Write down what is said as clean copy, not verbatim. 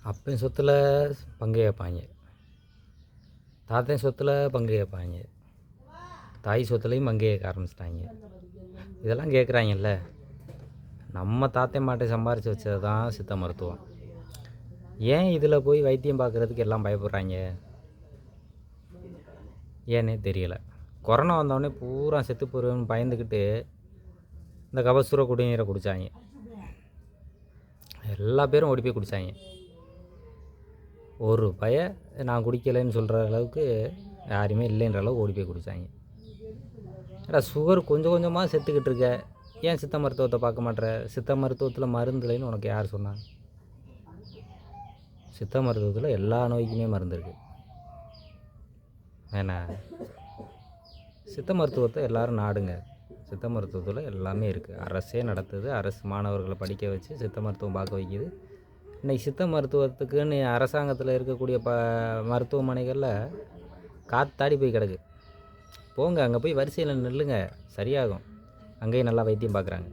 அப்பன் சொத்துல பங்கு கேட்பாய்ங்க, தாத்தன் சொத்துல பங்கு கேட்பாய்ங்க, தாய் சொத்துலையும் பங்கு கேட்க ஆரம்பிச்சிட்டாங்க. இதெல்லாம் கேட்குறாங்கல்ல. நம்ம தாத்தன் மாட்டை சம்பாரித்து வச்சது தான் சித்த மருத்துவம். ஏன் இதில் போய் வைத்தியம் பார்க்குறதுக்கு எல்லாம் பயப்படுறாங்க? ஏன்னே தெரியலை. கொரோனா வந்தோடனே பூரா செத்து போடுவேன்னு பயந்துக்கிட்டு இந்த கபசுர குடிநீரை குடித்தாங்க. எல்லா பேரும் ஓடி போய் குடித்தாங்க. ஒரு நான் குடிக்கலைன்னு சொல்கிற அளவுக்கு யாருமே இல்லைன்ற அளவுக்கு ஓடி போய் குடித்தாங்க. ஏடா சுகர் கொஞ்சம் கொஞ்சமாக செத்துக்கிட்டு இருக்க, ஏன் சித்த மருத்துவத்தை பார்க்க மாட்டேற? சித்த மருத்துவத்தில் மருந்து இல்லைன்னு உனக்கு யார் சொன்னாங்க? சித்த மருத்துவத்தில் எல்லா நோய்க்குமே மருந்து இருக்குது. ஏன்னா சித்த மருத்துவத்தை எல்லோரும் நாடுங்க. சித்த மருத்துவத்தில் எல்லாமே இருக்குது. அரசே நடத்துது. அரசு மாணவர்களை படிக்க வச்சு சித்த மருத்துவம் பார்க்க வைக்கிது. இன்றைக்கி சித்த மருத்துவத்துக்குன்னு அரசாங்கத்தில் இருக்கக்கூடிய மருத்துவமனைகளில் காத்தாடி போய் கிடக்கு. போங்க, அங்கே போய் வரிசையில் நில்லுங்க, சரியாகும். அங்கேயும் நல்லா வைத்தியம் பார்க்குறாங்க.